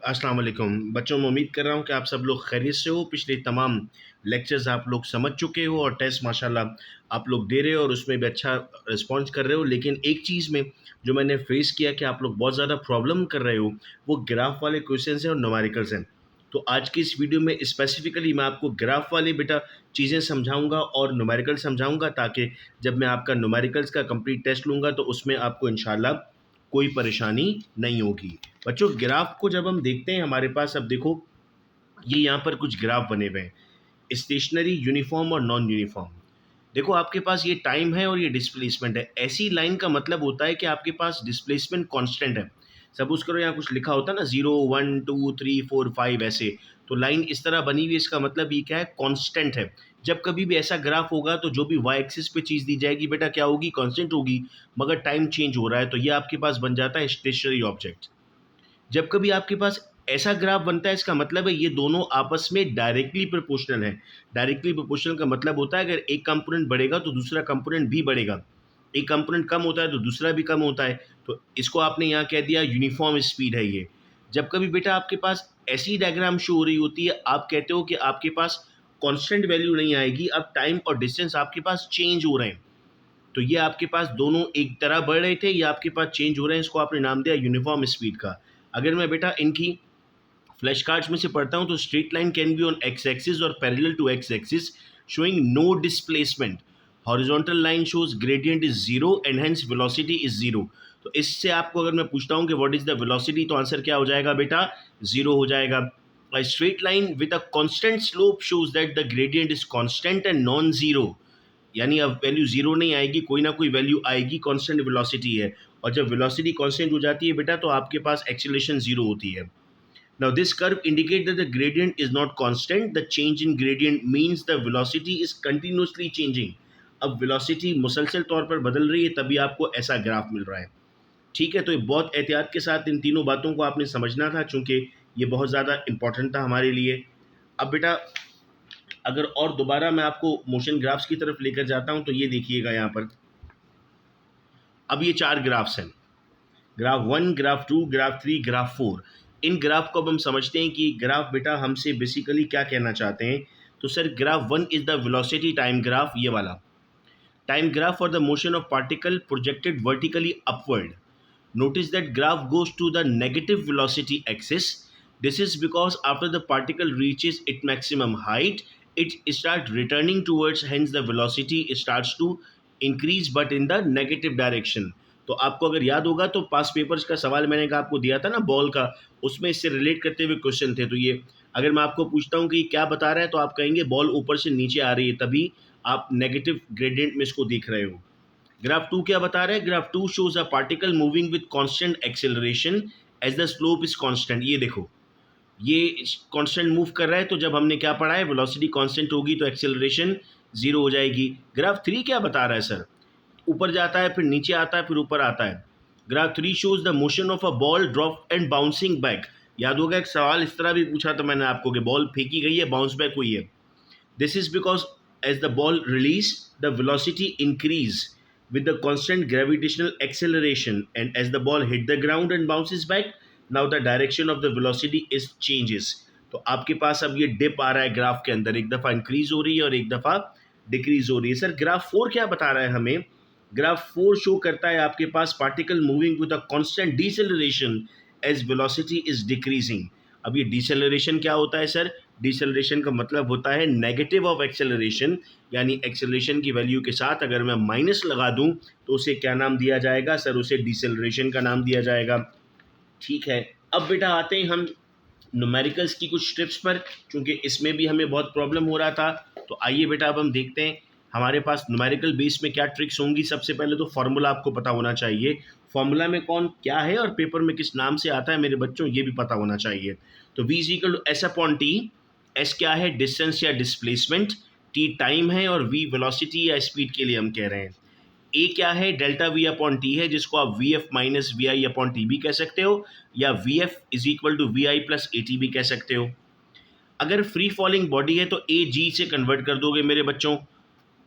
अस्सलाम वालेकुम बच्चों, मैं उम्मीद कर रहा हूँ कि आप सब लोग खैरियत से हो। पिछले तमाम लेक्चर्स आप लोग समझ चुके हो और टेस्ट माशाल्लाह आप लोग दे रहे हो और उसमें भी अच्छा रिस्पॉन्स कर रहे हो। लेकिन एक चीज़ में जो मैंने फेस किया कि आप लोग बहुत ज़्यादा प्रॉब्लम कर रहे हो, वो ग्राफ वाले क्वेश्चंस हैं और न्यूमेरिकल्स हैं। तो आज की इस वीडियो में स्पेसिफिकली मैं आपको ग्राफ वाली बेटा चीज़ें समझाऊंगा और न्यूमेरिकल समझाऊंगा, ताकि जब मैं आपका न्यूमेरिकल्स का कंप्लीट टेस्ट लूँगा तो उसमें आपको इंशाल्लाह कोई परेशानी नहीं होगी। बच्चों, ग्राफ को जब हम देखते हैं हमारे पास, अब देखो ये यहाँ पर कुछ ग्राफ बने हुए हैं, स्टेशनरी, यूनिफॉर्म और नॉन यूनिफॉर्म। देखो आपके पास ये टाइम है और ये डिस्प्लेसमेंट है। ऐसी लाइन का मतलब होता है कि आपके पास डिस्प्लेसमेंट कांस्टेंट है। सपोज करो यहाँ कुछ लिखा होता है ना, 0 1 2 3 4 5 ऐसे, तो लाइन इस तरह बनी हुई है, इसका मतलब ये क्या है, कांस्टेंट है। जब कभी भी ऐसा ग्राफ होगा तो जो भी वाई एक्सिस पे चीज़ दी जाएगी बेटा क्या होगी, कांस्टेंट होगी। मगर टाइम चेंज हो रहा है तो ये आपके पास बन जाता है स्टेशनरी ऑब्जेक्ट। जब कभी आपके पास ऐसा ग्राफ बनता है, इसका मतलब है ये दोनों आपस में डायरेक्टली प्रोपोर्शनल है। डायरेक्टली प्रोपोर्शनल का मतलब होता है अगर एक कंपोनेंट बढ़ेगा तो दूसरा कंपोनेंट भी बढ़ेगा, एक कंपोनेंट कम होता है तो दूसरा भी कम होता है। तो इसको आपने यहाँ कह दिया यूनिफॉर्म स्पीड है ये। जब कभी बेटा आपके पास ऐसी डायग्राम शो हो रही होती है, आप कहते हो कि आपके पास कांस्टेंट वैल्यू नहीं आएगी, अब टाइम और डिस्टेंस आपके पास चेंज हो रहे हैं। तो ये आपके पास दोनों एक तरह बढ़ रहे थे, ये आपके पास चेंज हो रहे हैं, इसको आपने नाम दिया यूनिफॉर्म स्पीड का। अगर मैं बेटा इनकी फ्लैश कार्ड्स में से पढ़ता हूँ तो straight line can be on x axis और parallel to x axis showing no displacement. Horizontal line shows gradient is zero and hence velocity is zero. तो इससे आपको अगर मैं पूछता हूँ कि व्हाट इज द वेलोसिटी, तो आंसर क्या हो जाएगा बेटा, जीरो हो जाएगा। A straight line with a constant slope shows that the gradient is constant and non-zero। यानी अब वैल्यू जीरो नहीं आएगी, कोई ना कोई वैल्यू आएगी, कांस्टेंट वेलोसिटी है। और जब वेलोसिटी कांस्टेंट हो जाती है बेटा तो आपके पास एक्सीलरेशन जीरो होती है। Now this curve indicates that the gradient is not constant. The change in gradient means the velocity is continuously changing। अब velocity मुसलसल तौर पर बदल रही है, तभी आपको ऐसा ग्राफ मिल रहा है। ठीक है, तो ये बहुत एहतियात के साथ इन तीनों बातों को आपने समझना था, चूंकि ये बहुत ज़्यादा इंपॉर्टेंट था हमारे लिए। अब बेटा अगर और दोबारा मैं आपको मोशन ग्राफ्स की तरफ लेकर जाता हूं तो ये देखिएगा यहाँ पर, अब ये चार ग्राफ्स हैं, ग्राफ 1, ग्राफ 2, ग्राफ 3, ग्राफ 4। इन ग्राफ को अब हम समझते हैं कि ग्राफ बेटा हमसे बेसिकली क्या कहना चाहते हैं। तो sir graph 1 is the velocity time graph, ये वाला time graph for the motion of particle projected vertically upward. Notice that graph goes to the negative velocity axis. This is because after the particle reaches its maximum height, it starts returning towards, hence the velocity starts to increase but in the negative direction। तो आपको अगर याद होगा तो पास papers का सवाल मैंने आपको दिया था ना बॉल का, उसमें इससे रिलेट करते हुए क्वेश्चन थे। तो ये अगर मैं आपको पूछता हूँ कि क्या बता रहा है, तो आप कहेंगे बॉल ऊपर से नीचे आ रही है, तभी आप नेगेटिव ग्रेडियंट में इसको देख रहे हो। ग्राफ 2 क्या बता रहा है, graph 2 shows a particle moving with constant acceleration as the slope is constant. ये देखो ये कांस्टेंट मूव कर रहा है, तो जब हमने क्या पढ़ा है, वेलोसिटी कांस्टेंट होगी तो एक्सेलरेशन जीरो हो जाएगी। ग्राफ 3 क्या बता रहा है सर, ऊपर जाता है फिर नीचे आता है फिर ऊपर आता है। Graph 3 shows the motion of a ball drop and bouncing back. याद होगा एक सवाल इस तरह भी पूछा था मैंने आपको कि बॉल फेंकी गई है, बाउंस बैक हुई है। This is because as the ball release, the velocity increase with the constant gravitational acceleration, and as the ball hit the ground and bounces back, now the direction of the velocity is changes। तो आपके पास अब ये dip आ रहा है graph के अंदर, एक दफ़ा इंक्रीज हो रही है और एक दफ़ा डिक्रीज हो रही है। सर ग्राफ 4 क्या बता रहा है हमें, ग्राफ 4 शो करता है आपके पास particle moving with a constant deceleration as velocity is decreasing. अब ये डिसेलरेशन क्या होता है सर, डिसेलरेशन का मतलब होता है नेगेटिव ऑफ एक्सेलरेशन, यानी एक्सेलरेशन की वैल्यू के साथ अगर मैं माइनस लगा दूं तो उसे क्या नाम दिया जाएगा सर, उसे डिसेलरेशन का नाम दिया जाएगा। ठीक है, अब बेटा आते हैं हम न्यूमेरिकल्स की कुछ स्टेप्स पर, क्योंकि इसमें भी हमें बहुत प्रॉब्लम हो रहा था। तो आइए बेटा अब हम देखते हैं हमारे पास न्यूमेरिकल बेस में क्या ट्रिक्स होंगी। सबसे पहले तो फार्मूला आपको पता होना चाहिए, फार्मूला में कौन क्या है और पेपर में किस नाम से आता है मेरे बच्चों, ये भी पता होना चाहिए। तो v is equal to s upon t. S क्या है, डिस्टेंस या डिस्प्लेसमेंट, टी टाइम है और v वेलोसिटी या स्पीड के लिए हम कह रहे हैं। ए क्या है, डेल्टा वी अपॉन टी है, जिसको आप v f minus v i upon t भी कह सकते हो, या v f is equal to v i plus a t भी कह सकते हो। अगर फ्री फॉलिंग बॉडी है तो ए जी से कन्वर्ट कर दोगे मेरे बच्चों।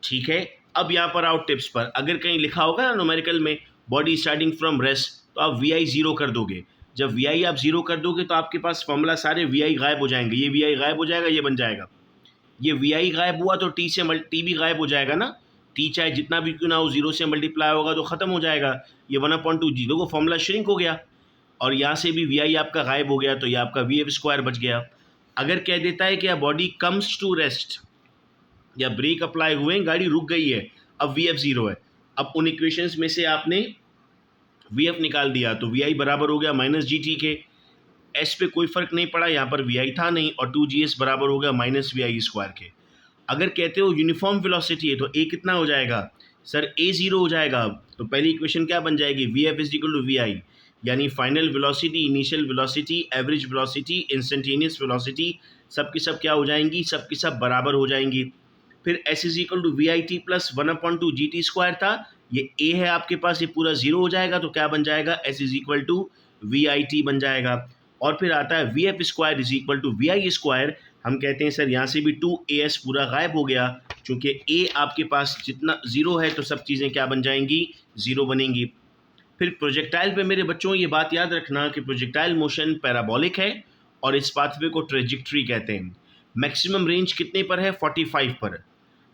ठीक है, अब यहाँ पर आओ टिप्स पर। अगर कहीं लिखा होगा ना न्यूमेरिकल में बॉडी स्टार्टिंग फ्रॉम रेस्ट, तो आप वी आई जीरो कर दोगे। जब वी आई आप ज़ीरो कर दोगे तो आपके पास फॉर्मूला सारे वी आई गायब हो जाएंगे, ये वी आई गायब हो जाएगा, ये बन जाएगा। ये वी आई गायब हुआ तो टी भी गायब हो जाएगा ना, टी चाहे जितना भी क्यों ना हो, जीरो से मल्टीप्लाई होगा तो ख़त्म हो जाएगा। ये 1/2 जीरो को फॉर्मूला श्रिंक हो गया, और यहाँ से भी वी आई आपका गायब हो गया, तो ये आपका वी एफ स्क्वायर बच गया। अगर कह देता है कि a body comes to rest, या ब्रेक अप्लाई हुए, गाड़ी रुक गई है, अब वी एफ ज़ीरो है, अब उन इक्वेशंस में से आपने वी एफ निकाल दिया तो वी आई बराबर हो गया माइनस जी टी के। एस पे कोई फर्क नहीं पड़ा, यहाँ पर वी आई था नहीं, और 2GS बराबर हो गया माइनस वी आई स्क्वायर के। अगर कहते हो यूनिफॉर्म वेलोसिटी है तो ए कितना हो जाएगा सर, ए ज़ीरो हो जाएगा। तो पहली इक्वेशन क्या बन जाएगी, v f is equal to v i, यानी final velocity, initial velocity, average velocity, instantaneous velocity, सब की सब क्या हो जाएंगी, सब की सब बराबर हो जाएंगी। फिर s is equal to v i t plus 1/2 g t square था, ये ए है आपके पास, ये पूरा जीरो हो जाएगा, तो क्या बन जाएगा, s is equal to v i t बन जाएगा। और फिर आता है v f square is equal to v i square. हम कहते हैं सर यहाँ से भी 2AS पूरा गायब हो गया, क्योंकि ए आपके पास जितना ज़ीरो है तो सब चीज़ें क्या बन जाएंगी, ज़ीरो बनेंगी। फिर प्रोजेक्टाइल पे मेरे बच्चों ये बात याद रखना कि प्रोजेक्टाइल मोशन पैराबोलिक है, और इस पाथवे को ट्रेजेक्ट्री कहते हैं। मैक्सिमम रेंज कितने पर है, 45 पर।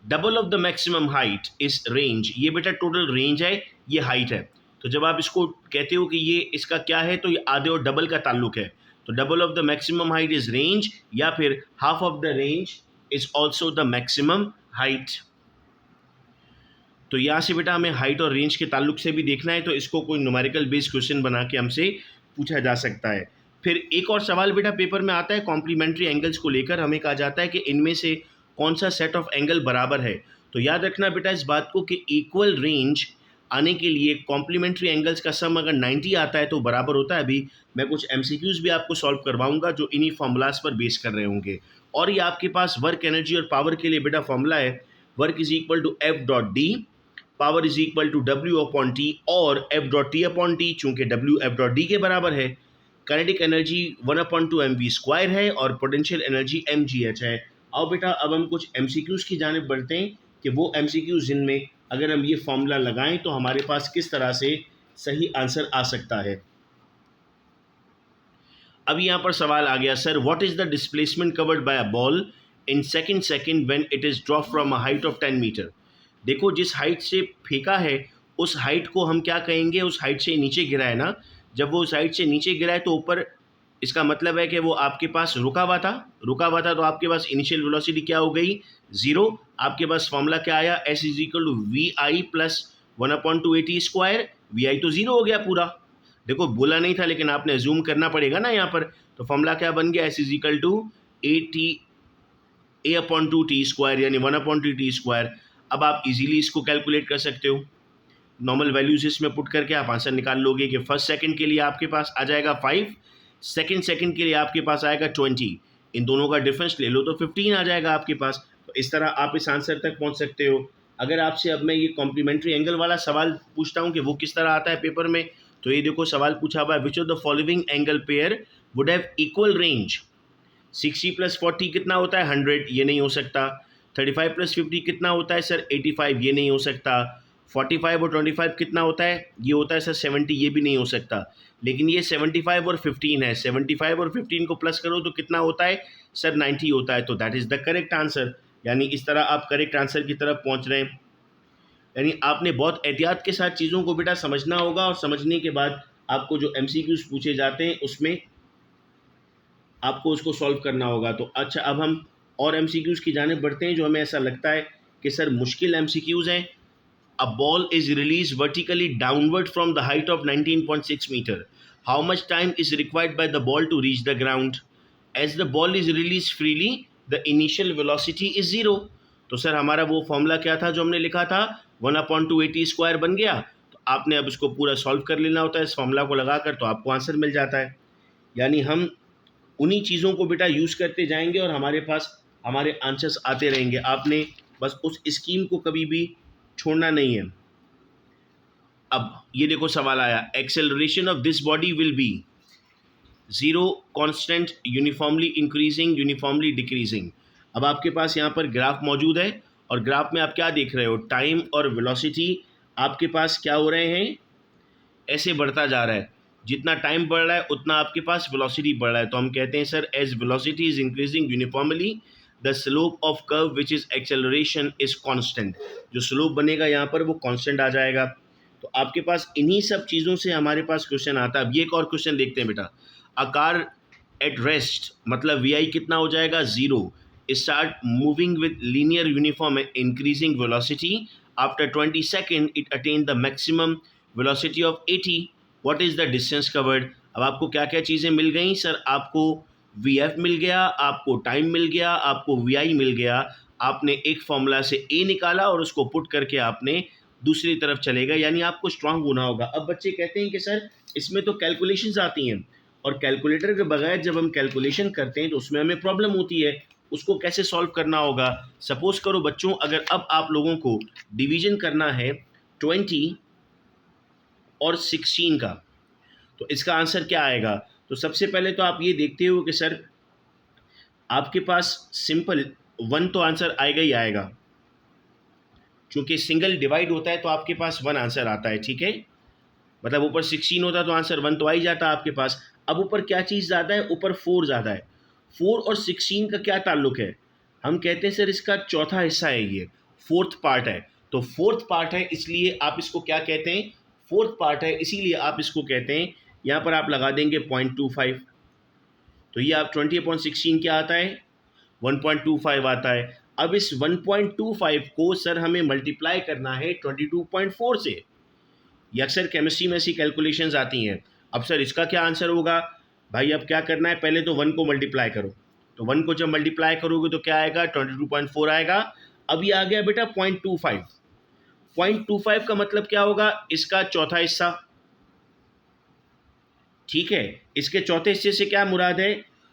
Double of the maximum height इस रेंज, ये बेटा टोटल रेंज है, ये हाइट है। तो जब आप इसको कहते हो कि ये इसका क्या है, तो ये आधे और डबल का ताल्लुक है। तो double of the maximum height is range, या फिर half of the range is also the maximum height. तो यहाँ से बेटा हमें हाइट और रेंज के ताल्लुक से भी देखना है, तो इसको कोई न्यूमेरिकल बेस्ड क्वेश्चन बना के हमसे पूछा जा सकता है। फिर एक और सवाल बेटा पेपर में आता है कॉम्प्लीमेंट्री एंगल्स को लेकर, हमें कहा जाता है कि इनमें से कौन सा सेट ऑफ एंगल बराबर है। तो याद रखना बेटा इस बात को कि इक्वल रेंज आने के लिए कॉम्प्लीमेंट्री एंगल्स का सम अगर 90 आता है तो बराबर होता है। अभी मैं कुछ एमसीक्यूज भी आपको सॉल्व करवाऊंगा जो इन्हीं फॉर्मूलाज पर बेस कर रहे होंगे। और ये आपके पास वर्क, एनर्जी और पावर के लिए बेटा फॉर्मूला है, work is equal to f dot d, power is equal to डब्ल्यू अपॉन टी, और f dot t upon t, चूंकि डब्ल्यू एफ डॉट डी के बराबर है। काइनेटिक एनर्जी 1/2 mv स्क्वायर है, और पोटेंशियल एनर्जी mgh है। आओ बेटा अब हम कुछ एमसीक्यूज की जानिब बढ़ते हैं कि वो एमसीक्यूज जिनमें अगर हम ये फॉर्मूला लगाएं तो हमारे पास किस तरह से सही आंसर आ सकता है। अब यहाँ पर सवाल आ गया, sir what is the displacement covered by a ball in second when it is drop from a height of 10 metre. देखो जिस हाइट से फेंका है उस हाइट को हम क्या कहेंगे, उस हाइट से नीचे गिरा है ना, जब वो उस हाइट से नीचे गिरा है तो ऊपर, इसका मतलब है कि वो आपके पास रुका हुआ था, तो आपके पास इनिशियल वेलोसिटी क्या हो गई, ज़ीरो। आपके पास फॉर्मूला क्या आया, s is equal to v i plus 1/2 AT square. V i तो ज़ीरो हो गया पूरा, देखो बोला नहीं था लेकिन आपने जूम करना पड़ेगा ना यहाँ पर। तो फॉर्मूला क्या बन गया, s is equal to A/2 t square, यानी 1/2 टी स्क्वायर। अब आप इजीली इसको कैलकुलेट कर सकते हो, नॉर्मल वैल्यूज इसमें पुट करके आप आंसर निकाल लोगे कि फर्स्ट सेकंड के लिए आपके पास आ जाएगा 5, सेकंड के लिए आपके पास आएगा 20, इन दोनों का डिफरेंस ले लो तो 15 आ जाएगा आपके पास। तो इस तरह आप इस आंसर तक पहुंच सकते हो। अगर आपसे अब मैं ये कॉम्प्लीमेंट्री एंगल वाला सवाल पूछता हूँ कि वो किस तरह आता है पेपर में, तो ये देखो सवाल पूछा हुआ है, which of the following angle pair would have equal range. 60 + 40 कितना होता है, 100, ये नहीं हो सकता। 35 + 50 कितना होता है सर, 85, ये नहीं हो सकता। 45 और 25 कितना होता है, ये होता है सर 70, ये भी नहीं हो सकता। लेकिन ये 75 और 15 है, 75 और 15 को प्लस करो तो कितना होता है सर, 90 होता है। तो that is the correct answer, यानी इस तरह आप करेक्ट आंसर की तरफ पहुंच रहे हैं। यानी आपने बहुत एहतियात के साथ चीज़ों को बेटा समझना होगा, और समझने के बाद आपको जो MCQs पूछे जाते हैं उसमें आपको उसको सॉल्व करना होगा। तो अच्छा अब हम और MCQs की जानिब बढ़ते हैं जो हमें ऐसा लगता है कि सर मुश्किल MCQs हैं। A ball is released vertically downward from the height of 19.6 meter. How much time is required by the ball to reach the ground? As the ball is released freely, the initial velocity is 0. तो sir हमारा वो formula क्या था जो हमने लिखा था, 1/2 AT square बन गया। तो आपने अब इसको पूरा सॉल्व कर लेना होता है इस फॉर्मूला को लगाकर, तो आपको आंसर मिल जाता है। यानी हम उन्हीं चीज़ों को बेटा यूज़ करते जाएंगे और हमारे पास हमारे आंसर्स आते रहेंगे। आपने बस उस स्कीम को कभी भी छोड़ना नहीं है। अब ये देखो सवाल आया, acceleration of this body will be 0, constant, uniformly increasing, uniformly decreasing. अब आपके पास यहाँ पर ग्राफ मौजूद है, और ग्राफ में आप क्या देख रहे हो, टाइम और वेलोसिटी आपके पास क्या हो रहे हैं, ऐसे बढ़ता जा रहा है। जितना टाइम बढ़ रहा है उतना आपके पास वेलोसिटी बढ़ रहा है। तो हम कहते हैं sir as velocity is increasing uniformly the slope of curve which is acceleration is constant. जो स्लोप बनेगा यहाँ पर वो कांस्टेंट आ जाएगा। तो आपके पास इन्हीं सब चीज़ों से हमारे पास क्वेश्चन आता है। अब ये एक और क्वेश्चन देखते हैं बेटा। अ कार एट रेस्ट मतलब वी आई कितना हो जाएगा, zero. Start moving with linear uniform increasing velocity after 20 second it attain the maximum velocity of 80। What is the distance covered. अब आपको क्या क्या चीज़ें मिल गई सर, आपको वी एफ मिल गया, आपको टाइम मिल गया, आपको वी आई मिल गया। आपने एक फॉर्मूला से ए निकाला और उसको पुट करके आपने दूसरी तरफ चलेगा, यानी आपको स्ट्रांग होना होगा। अब बच्चे कहते हैं कि सर इसमें तो कैलकुलेशंस आती हैं और कैलकुलेटर के बगैर जब हम कैलकुलेशन करते हैं तो उसमें हमें प्रॉब्लम होती है, उसको कैसे सॉल्व करना होगा। सपोज करो बच्चों, अगर अब आप लोगों को डिवीजन करना है 20 और 16 का, तो इसका आंसर क्या आएगा। तो सबसे पहले तो आप ये देखते हो कि सर आपके पास सिंपल 1 तो आंसर आएगा ही आएगा, चूंकि सिंगल डिवाइड होता है तो आपके पास 1 आंसर आता है, ठीक है। मतलब ऊपर 16 होता तो आंसर 1 तो आ ही जाता आपके पास। अब ऊपर क्या चीज़ ज़्यादा है, ऊपर 4 ज़्यादा है। 4 और 16 का क्या ताल्लुक है, हम कहते हैं सर इसका चौथा हिस्सा है, ये फोर्थ पार्ट है। तो फोर्थ पार्ट है इसलिए आप इसको क्या कहते हैं, फोर्थ पार्ट है इसीलिए आप इसको कहते हैं, यहाँ पर आप लगा देंगे 0.25। तो ये आप 20/16 क्या आता है, 1.25 आता है। अब इस 1.25 को सर हमें मल्टीप्लाई करना है 22.4 से। ये अक्सर केमिस्ट्री में ऐसी कैलकुलेशंस आती हैं। अब सर इसका क्या आंसर होगा भाई, अब क्या करना है, पहले तो 1 को मल्टीप्लाई करो। तो 1 को जब मल्टीप्लाई करोगे तो क्या आएगा, 22.4 आएगा। अब ये आ गया बेटा 0.25। 0.25 का मतलब क्या होगा, इसका चौथा हिस्सा, ठीक है। इसके चौथे हिस्से से क्या मुराद है,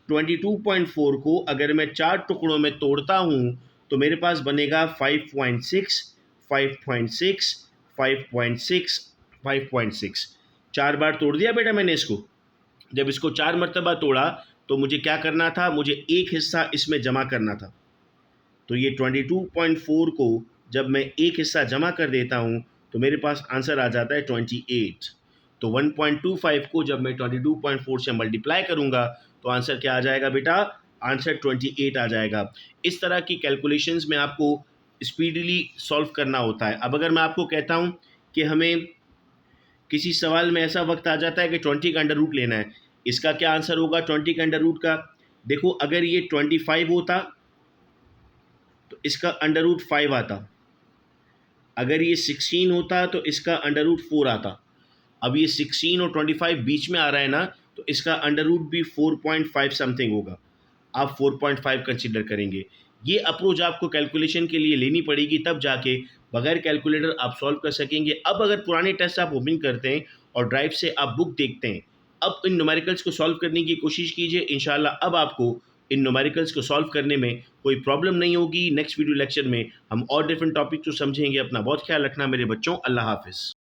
22.4 को अगर मैं 4 टुकड़ों में तोड़ता हूँ तो मेरे पास बनेगा 5.6, 5.6, 5.6, 5.6। 4 बार तोड़ दिया बेटा मैंने इसको। जब इसको 4 मरतबा तोड़ा तो मुझे क्या करना था, मुझे एक हिस्सा इसमें जमा करना था। तो ये 22.4 को जब मैं एक हिस्सा जमा कर देता हूँ तो मेरे पास आंसर आ जाता है 28। तो 1.25 को जब मैं 22.4 से मल्टीप्लाई करूँगा तो आंसर क्या आ जाएगा बेटा, आंसर 28 आ जाएगा। इस तरह की कैलकुलेशंस में आपको स्पीडली सॉल्व करना होता है। अब अगर मैं आपको कहता हूँ कि हमें किसी सवाल में ऐसा वक्त आ जाता है कि 20 का अंडर रूट लेना है, इसका क्या आंसर होगा 20 का अंडर रूट का। देखो अगर ये 25 होता तो इसका अंडर रूट 5 आता, अगर ये 16 होता तो इसका अंडर रूट 4 आता। अब ये 16 और 25 बीच में आ रहा है ना, तो इसका अंडर रूट भी 4.5 समथिंग होगा। आप 4.5 कंसिडर करेंगे। ये अप्रोच आपको कैलकुलेशन के लिए लेनी पड़ेगी, तब जाके बगैर कैलकुलेटर आप सॉल्व कर सकेंगे। अब अगर पुराने टेस्ट आप ओपन करते हैं और ड्राइव से आप बुक देखते हैं, अब इन न्यूमेरिकल्स को सॉल्व करने की कोशिश कीजिए। इंशाल्लाह अब आपको इन न्यूमेरिकल्स को सॉल्व करने में कोई प्रॉब्लम नहीं होगी। नेक्स्ट वीडियो लेक्चर में हम और डिफरेंट टॉपिक को समझेंगे। अपना बहुत ख्याल रखना मेरे बच्चों। अल्लाह हाफिज़।